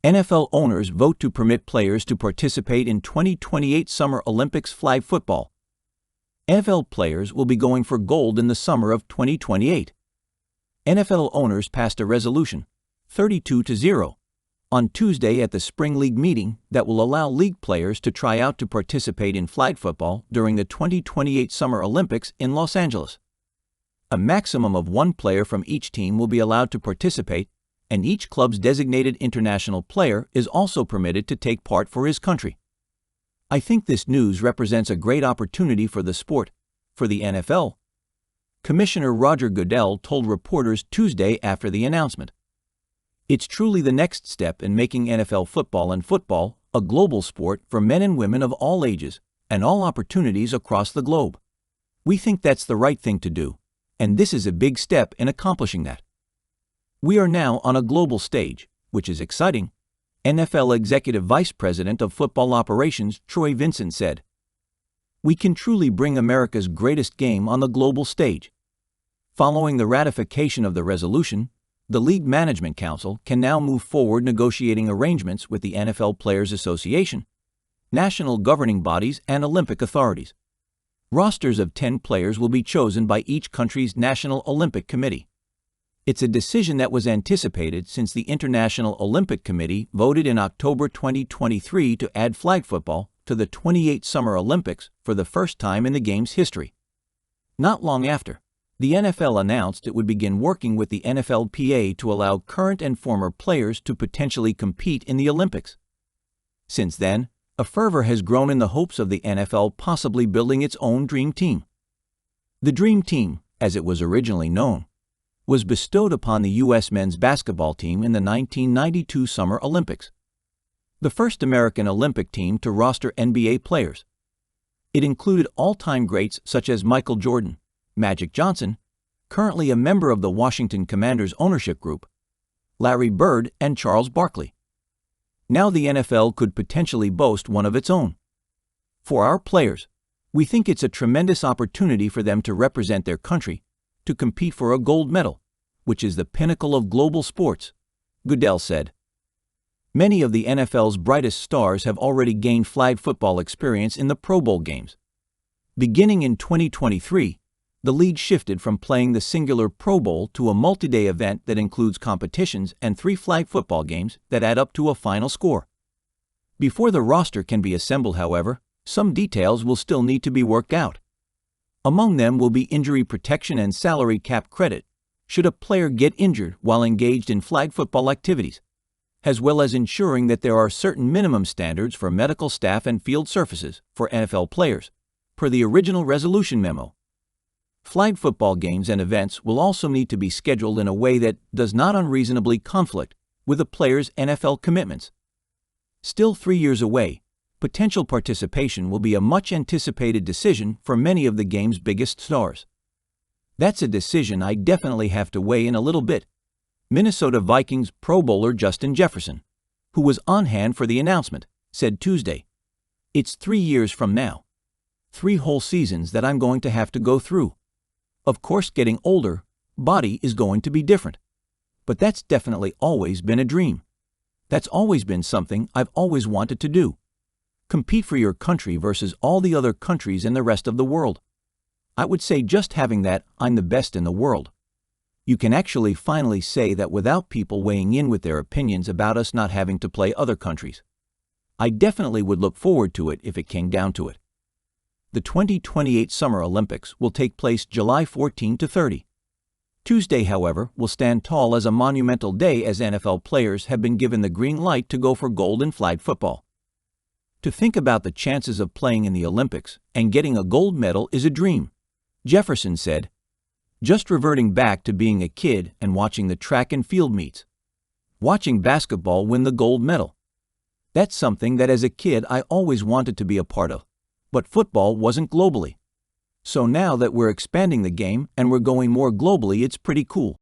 NFL owners vote to permit players to participate in 2028 Summer Olympics flag football. NFL players will be going for gold in the summer of 2028. NFL owners passed a resolution, 32-0, on Tuesday at the Spring League meeting that will allow league players to try out to participate in flag football during the 2028 Summer Olympics in Los Angeles. A maximum of one player from each team will be allowed to participate, and each club's designated international player is also permitted to take part for his country. I think this news represents a great opportunity for the sport, for the NFL. Commissioner Roger Goodell told reporters Tuesday after the announcement. It's truly the next step in making NFL football and football a global sport for men and women of all ages and all opportunities across the globe. We think that's the right thing to do, and this is a big step in accomplishing that. We are now on a global stage, which is exciting, NFL Executive Vice President of Football Operations Troy Vincent said. We can truly bring America's greatest game on the global stage. Following the ratification of the resolution, the League Management Council can now move forward negotiating arrangements with the NFL Players Association, national governing bodies, and Olympic authorities. Rosters of 10 players will be chosen by each country's National Olympic Committee. It's a decision that was anticipated since the International Olympic Committee voted in October 2023 to add flag football to the 28 Summer Olympics for the first time in the game's history. Not long after, the NFL announced it would begin working with the NFLPA to allow current and former players to potentially compete in the Olympics. Since then, a fervor has grown in the hopes of the NFL possibly building its own dream team. The Dream Team, as it was originally known, was bestowed upon the U.S. men's basketball team in the 1992 Summer Olympics, the first American Olympic team to roster NBA players. It included all-time greats such as Michael Jordan, Magic Johnson, currently a member of the Washington Commanders ownership group, Larry Bird, and Charles Barkley. Now the NFL could potentially boast one of its own. For our players, we think it's a tremendous opportunity for them to represent their country, to compete for a gold medal, which is the pinnacle of global sports, Goodell said. Many of the NFL's brightest stars have already gained flag football experience in the Pro Bowl games. Beginning in 2023, the league shifted from playing the singular Pro Bowl to a multi-day event that includes competitions and 3 flag football games that add up to a final score. Before the roster can be assembled, however, some details will still need to be worked out. Among them will be injury protection and salary cap credit should a player get injured while engaged in flag football activities, as well as ensuring that there are certain minimum standards for medical staff and field surfaces for NFL players, per the original resolution memo. Flag football games and events will also need to be scheduled in a way that does not unreasonably conflict with a player's NFL commitments. Still 3 years away, potential participation will be a much-anticipated decision for many of the game's biggest stars. That's a decision I definitely have to weigh in a little bit, Minnesota Vikings Pro Bowler Justin Jefferson, who was on hand for the announcement, said Tuesday. It's 3 years from now. 3 whole seasons that I'm going to have to go through. Of course, getting older, body is going to be different. But that's definitely always been a dream. That's always been something I've always wanted to do. Compete for your country versus all the other countries and the rest of the world. I would say just having that I'm the best in the world. You can actually finally say that without people weighing in with their opinions about us not having to play other countries. I definitely would look forward to it if it came down to it. The 2028 Summer Olympics will take place July 14 to 30. Tuesday, however, will stand tall as a monumental day as NFL players have been given the green light to go for gold in flag football. To think about the chances of playing in the Olympics and getting a gold medal is a dream, Jefferson said. Just reverting back to being a kid and watching the track and field meets. Watching basketball win the gold medal. That's something that as a kid I always wanted to be a part of, but football wasn't globally. So now that we're expanding the game and we're going more globally, it's pretty cool.